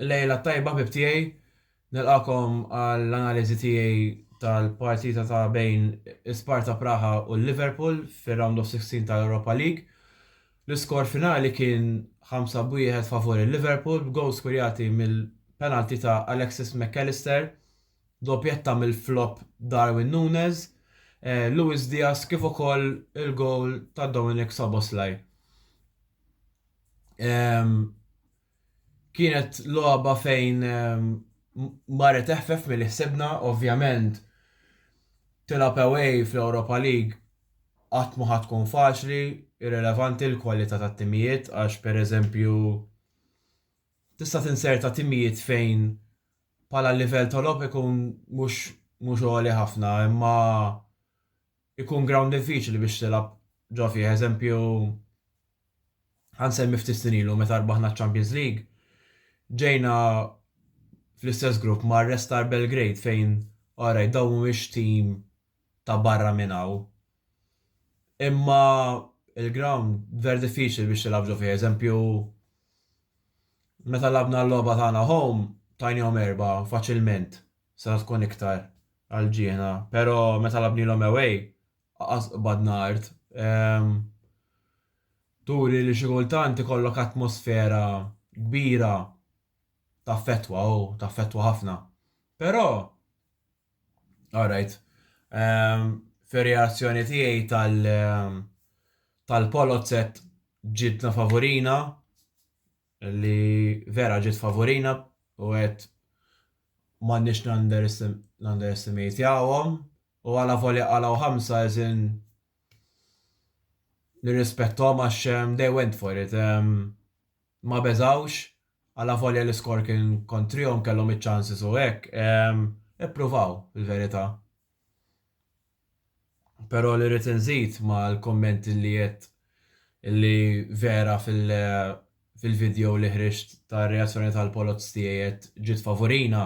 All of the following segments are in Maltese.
Lejla tajba bibtijaj, nilqakom għall-analiżi tiegħi tal-partita ta' bejn Sparta Praha u Liverpool fir-Round of 16 tal-Europa League. L-iskor finali kien 5-1 favur il-Liverpool b'gowl skurjati mill-penalti ta' Alexis McAllister, doppjetta mill-flop Darwin Núñez, Luis Diaz kif ukoll il-gowl ta' Dominic Szoboszlai. Kienet logħba fejn marret teħfef mill-ħsibna, ovvjament tilab away fl-Europa League qatt ma tkun faċli, irrelevanti l-kwalità tat-timijiet għax pereżempju tista' tinserta timijiet fejn bħala livell tolob ikun mhux għoli ħafna, imma ikun ground diffiċli biex tilab ġo fih. Eżempju, ħansemmi ftit snin ilu meta rbaħna ċ-Champions League, ġejna fl-istess grupp ma' Red Star Belgrade fejn oraj dawn mhuwiex tim ta' barra minn hawn. Imma il-ground ver diffiċli biex tilab ġo fih. Eżempju, meta labna l-logħba tagħna home tajnihom erba' faċilment se tkun iktar għal ġiena, però meta labnilhom away badna art. Turi li xi kultant ikollok atmosfera kbira taffettwa ħafna. Però, alright, fir-reazzjoni tiegħi tal-Polozet ġitna favorina, li vera ġiet favorina u għed m'għandniex n-underestimate jawhom u għala volja għalaw 5 eżin nirrispettom għax they went for it. Ma beżawx, għala volja l-iskor kien kontrihom kellhom iċ-chances u hekk, ippruvaw il-verità. Però li rrid inżid mal-kumment li qed illi vera fil-video li ħriġt tar-reazzjoni tal-Polozz tiegħi qed ġiet favorina,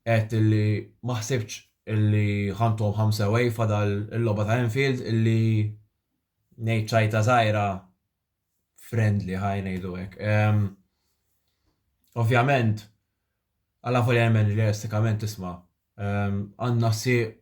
qed illi ma ħsibx illi ħantuhom 5 away fadal il-logħba ta' Anfield illi ngħid ċajta żgħira friendly ħaj ngħidu hekk. Ovvjament, għala volja jemmen realistikament isma' għandna sieq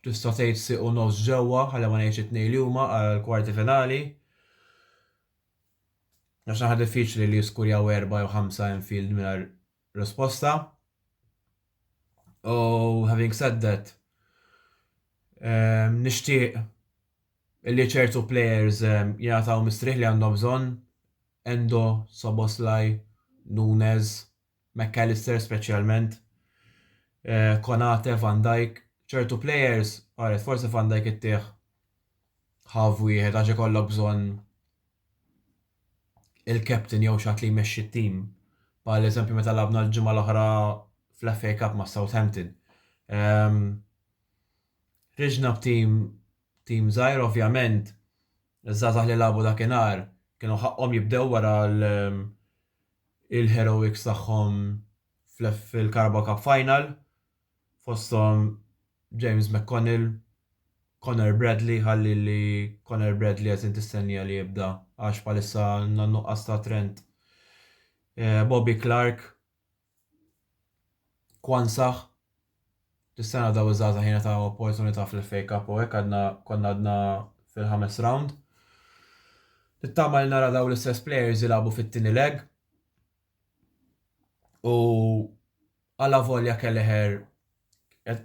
tista' tgħid sieq u nofs ġewwa ħalli ma ngħidx it-tnejn li huma għall-kwarti finali. Għax naħa diffiċli li jiskurjaw 4 jew 5 Anfield mingħajr risposta. Having said that, nixtieq illi ċertu players jingħataw mistrieħ li għandhom bżonn, Endo, Szoboszlai, Núñez, McAllister speċjalment, Konate, Van Dijk, ċertu players, għaret, forsi Van Dijk ittieħ ħav wieħed għax ikollok bżonn il-captain jew xatt li jmexxi t-tim. Bħal eżempju meta labna l-ġimgħa l-oħra fl-FA Cup ma' Southampton. Riġna b'tim żgħir ovvjament, iż-żgħażagħ li labu dakinhar kienu ħaqhom jibdew wara il-heroics tagħhom fil-Carabao Cup Final, fosthom James McConnell, Conor Bradley, ħalli li Conor Bradley għazin tistennija li jibda għax palissa nuqqas ta' Trent. Bobby Clark, Kwanzaa, tistenna daw iż-żgħażagħ ħina ta' opportunità fil-FA Cup u hekk konna għadna fil-5 round. Tittama li nara daw l-istess players jilagħbu fit-tieni leg. U alla volja Kelleher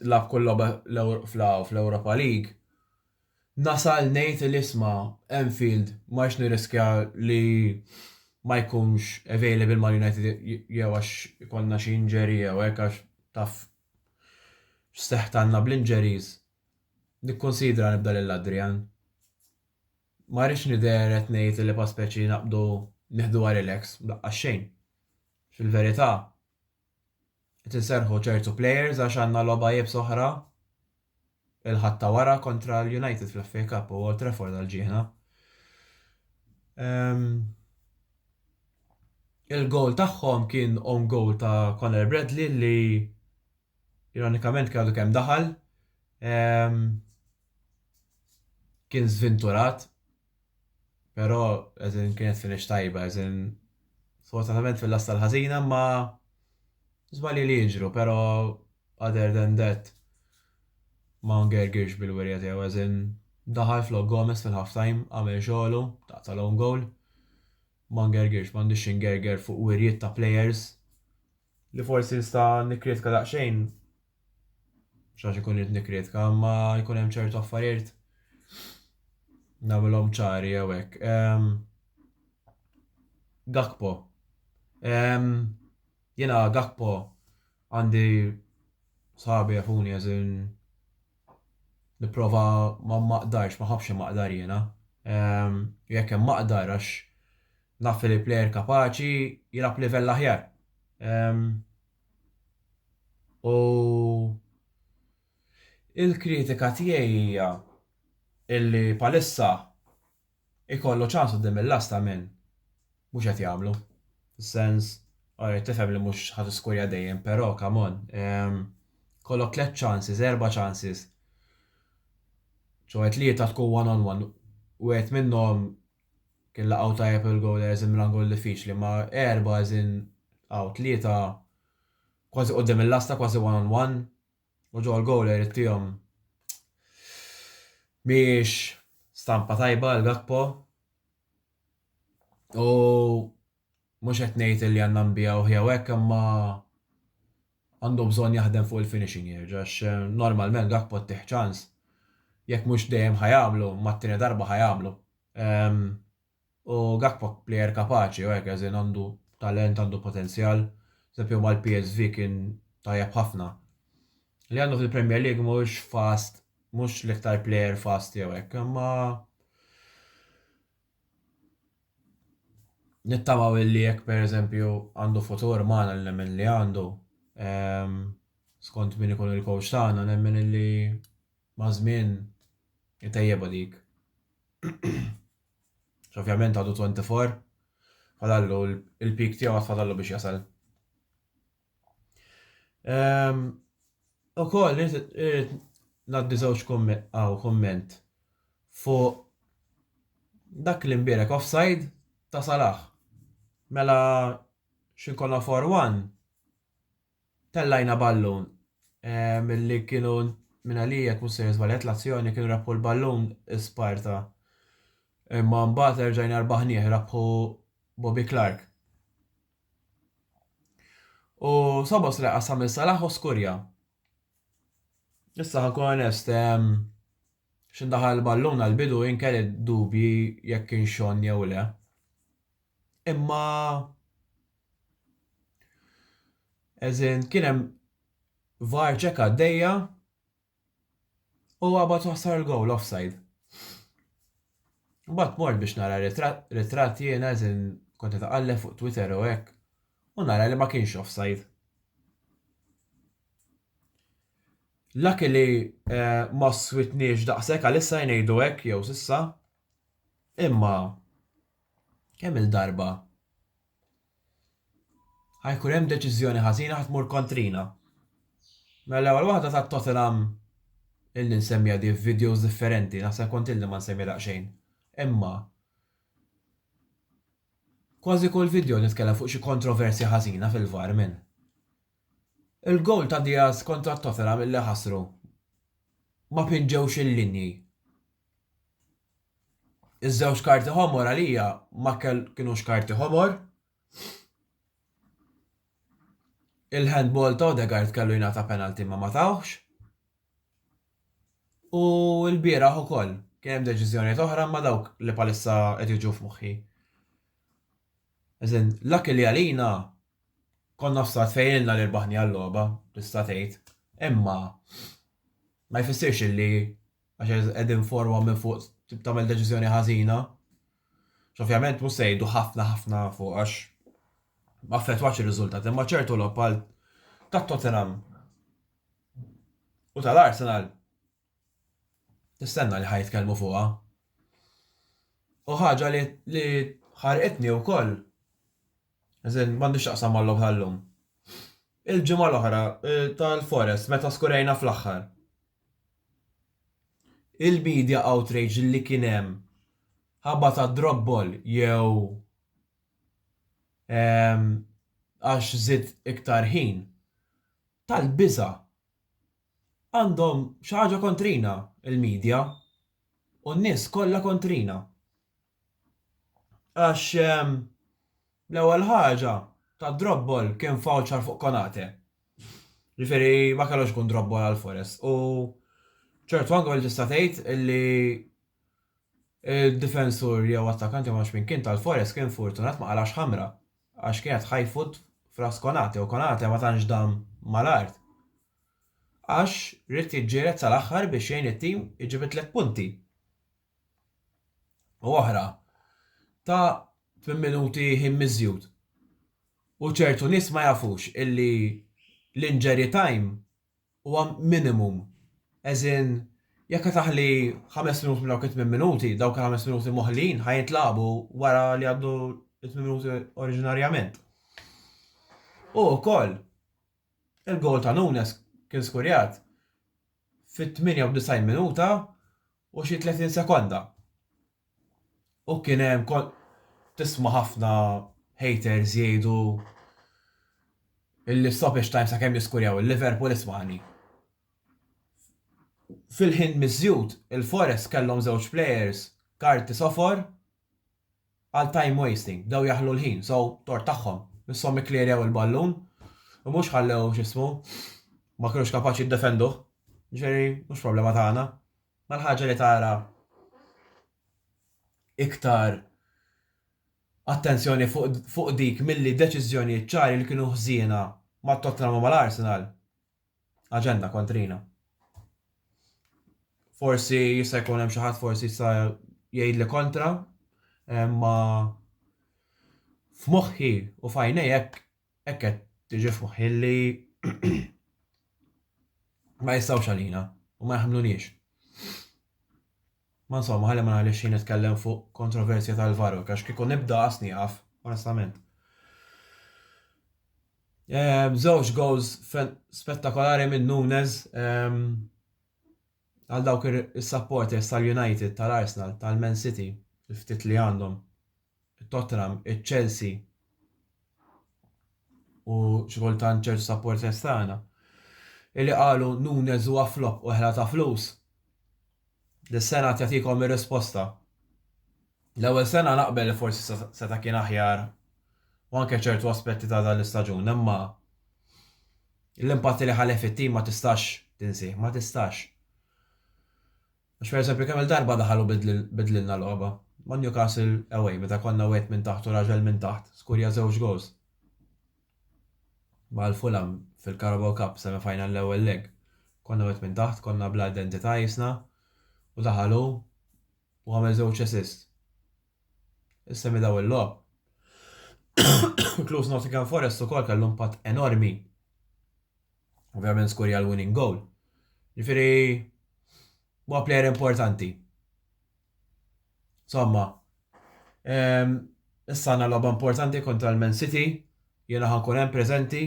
lab kull fl-Europa League, nasal ngħid l-isma' Anfield marx nirriskja li ma jkunx available mal United jew għax ikollna xi injury jew hekk għax taf x'seħħ għandna bl-injuries. Nikkonsidra nibda lil Adrian. Ma rridx nidher qed ngħid li pa speċi naqbdu nieħduha relax, daqqas xejn. Fil-verità, qed inserħu ċertu players għax għandna logħba jibs oħra il-ħatta wara kontra l-United fl-FA Cup u Old Trafford għal-ġieħna. Il-goal tagħhom kien on goal ta' Conor Bradley li ironikament kellu kemm daħal. kien zvinturat, pero eżin kienet finish tajba, eżin sfortunatament fil-lasta l-ħażina ma żbalji li jiġru, pero other than that ma ngergirx bil-wirja tiegħu eżin daħal Flo Gomez fil-halftime għamel xogħlu ta' own goal. Ma ngergirx, m'għandix ingerger fuq wirjiet ta' players li forsi nista' nikkritika daqsxejn xax ikun irid nikkritika, ma jkun hemm ċertu affarijiet nagħmilhom ċari jew hekk. Gakpo. Jiena Gakpo għandi saħabi jafuni eżin nipprova ma maqdarx, ma ħabx maqdar jiena. Jekk hemm maqdar għax naf li plejer kapaċi jilab livell aħjar. U il-kritika tiegħi hija illi palissa ikollu ċans qudiem il-lasta minn mhux qed jagħmlu. Fis-sens, tifhem li mhux ħadd iskurja dejjem, però come on, kollok 3 chances, 4 chances. ċo tlieta tkun one on one u għet minnhom kien laqgħu tajjeb il-goal eżin gol diffiċli, ma 4 eżin tlieta kważi qudiem il-lasta, kważi one on one, u ġo l-goal tihom mhix stampa tajba l-Gakpo. U mhux qed ngħid li għandna nbiegħu jew hekk, imma għandu bżonn jaħdem fuq il-finishing għax normalment Gakpo ttieħ ċans. Jekk mhux dejjem ħajamlu, mat-tieni darba ħajamlu. U Gakpo plejer kapaċi u hekk eżin għandu talent, għandu potenzjal. Eżempju mal-PSV kien tajjeb ħafna. Li għandu fil-Premier League mhux fast, mhux l-iktar plejer fast jew hekk, imma nittamaw illi jekk pereżempju għandu futur magħna li nemmen li għandu, skont min ikun il-coach tagħna nemmen illi ma' żmien jitejjeba dik. Ovvjament għadu 24, fadallu il-pik tiegħu fadallu biex jasal. Ukoll ngħaddi żewġ komment fuq dak li mbierek offside ta' Salah. Mela x'inkonna 4-1 tellajna ballun milli kienu minn għalija jekk mhux se żbaljat l-azzjoni kienu rabħu l-ballun isparta. Imma mbagħad erġajna rbaħnieh rabħu Bobby Clark. U Sobos li qasam il-Salah u skurja. Issa ħankun onest, x'indaħal il-ballun għal-bidu kelli dubji jekk kien xon jew le. Imma eżin kien hemm VAR check għaddejja u għabad waħsar il-gowl offside. Mbagħad mort biex nara ritratt jiena eżin kont taqallef fuq Twitter u hekk u nara li ma kienx offside. Laki li ma switniex daqshekk għalissa jngħidu hekk jew s'issa, imma kemm il-darba ħajkun hemm deċiżjoni ħażina ħadd tmur kontrina. Mela l-ewwel waħda tat-Tottenham illi nsemmija di f'videos differenti, naħseb kont illi ma nsemmi daqsxejn. Imma kważi kull video nitkellem fuq xi kontroversja ħażina fil-VAR minn. Il-gowl ta' Diaz kontra Tottenham illi ħasru ma pinġewx il-linji. Iż-żewġ karti ħomor għalija ma kienux karti ħomor. Il-handball ta' Odegaard kellu jingħata penalty ma tawx. U l-bieraħ ukoll kien hemm deċiżjonijiet oħra ma dawk li palissa qed jiġu f'moħħi. Eżin, l-akki li għalina konna f'stat fejnilna li rbaħni għall-logħba, tista' tgħid. Imma ma jfissirx li għax qegħdin forwa minn fuq tagħmel deċiżjoni ħażina. Ovvjament mhux se jgħidu ħafna fuq għax ma affettwax ir-riżultat, imma ċertu l-oppal tat-Tottenham u tal-Arsenal tistenna li ħajtkellmu fuqha. U ħaġa li ħarqetni wkoll, eżin m'għandix taqsam mal-logħ tal-lum. Il-ġimgħa l-oħra tal-Forest meta skurejna fl-aħħar. il-media outrage li kien hemm ħabba ta' drop ball jew għax żied iktar ħin tal-biża' għandhom xi ħaġa kontrina il-media u n-nies kollha kontrina. Għax l-ewwel ħaġa ta' drop ball kien voucher fuq Konate. Ġifieri ma kellux kun drop ball għal Forest. U ċertu anke tista' tgħid illi il-difensur jew attakkanti ma minn kien tal-Forest kien fortunat ma qalax ħamra għax kienet ħajfut fras Konate u Konate ma tantx dam mal-art. Għax rrid jiġġieled sal-aħħar biex jgħin it-tim iġib 3 punti. U oħra ta' 8 minuti ħin miżjud. U ċertu nies ma jafux illi l-injury time huwa minimum. Eżin, jekk taħli 5 minuti minn dawk 8 minuti, dawk 5 minuti moħlin ħajintlabu wara li għaddu 8 minuti oriġinarjament. U wkoll il-gol ta' Nunes kien skurjat fit-98 minuta u xi 30 sekonda. U kien hemm tisma' ħafna haters jgħidu il-stoppage time sa' kemm jiskurjaw il-Liverpool ismani. Fil-ħin miżjud, il-Forest kellhom żewġ players, Karti Sofor, għal time wasting, daw jaħlu l-ħin, so tort tagħhom, misshom ikklirjaw il-ballun, u mhux ħallew x'ismu, ma kinux kapaċi jiddefenduh, ġifieri mhux problema tagħna. Mal-ħaġa li tara iktar attenzjoni fuq dik milli deċiżjonijiet ċari li kienu ħżiena ma' Tottenham u mal-Arsenal. Aġenda kontrina. Forsi jista' jkun hemm xi ħadd forsi jista' jgħidli kontra, imma f'moħħi u f'għajnej hekk qed tiġi f'moħħi li ma jistgħux għalina u ma jħamluniex. Ma insomma, ħalli ma nħallix nitkellem fuq kontroversja tal-VAR għax kieku nibda nieqaf, onestament. Żewġ goals spettakolari minn Nunes għal dawk is-supporters tal-United, tal-Arsenal, tal-Man City, il-ftit li għandhom, il-Tottenham, il-Chelsea u xi kultant ċertu supporters tagħna illi qalu Nunes huwa flop u ħela ta' flus. Dis-sena tagħtikom ir-risposta. L-ewwel sena naqbel li forsi seta' kien aħjar u anke ċertu aspetti ta' dan l-istaġun, imma l-impatti li ħalef fit-tim ma tistax tinsih, ma tistax. Għax pereżempju kemm il-darba daħalu bidlilna l-logħba. Ma' Newcastle away meta konna wet minn taħt u raġel minn taħt, skurja żewġ goals. Mal-Fulham fil-Carabao Cup semi-final l-ewwel leg. Konna wet minn taħt, konna bla identità jisna u daħalu u għamel żewġ assist. Issa daw il-logħb. Klus Nottingham Forest ukoll kellu impatt enormi. Ovvjament skurja l-winning goal. Ġifieri huwa plejer importanti. Insomma, issa għandna logħba importanti kontra l-Man City, jiena ħankun hemm preżenti,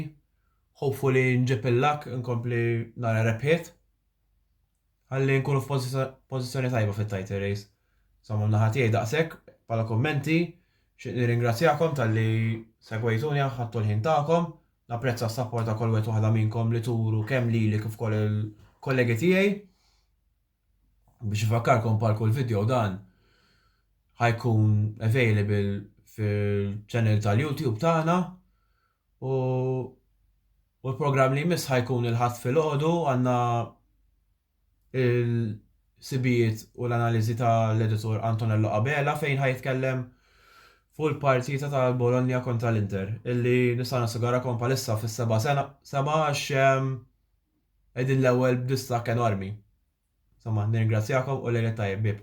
hopefully nġib il-luck, nkompli nara rebħiet, ħalli nkunu f'pożizzjoni tajba fit-title race. Insomma, naħa tiegħi daqshekk bħala kummenti, nirringrazzjakom tal-li segwejtuni ħadtu l-ħin tagħkom, napprezza s-support ta' kull wieħed waħda minnkom li turu kemm lili kif ukoll il-kollegi tiegħi. Biex ifakkarkom bħal kull video dan ħajkun available fil-channel tal-YouTube tagħna u l-programm li jmiss ħajkun il-ħadd fil-għodu għandna il-sibijiet u l-analiżi tal-editor Antonello Qabela fejn ħajtkellem fuq il-partita tal-Bologna kontra l-Inter illi nista' nassigurakom bħalissa fis-7 għax qegħdin l-ewwel b'distak enormi. Insomma, nirringrazzjakom u lejlet tajjeb bib.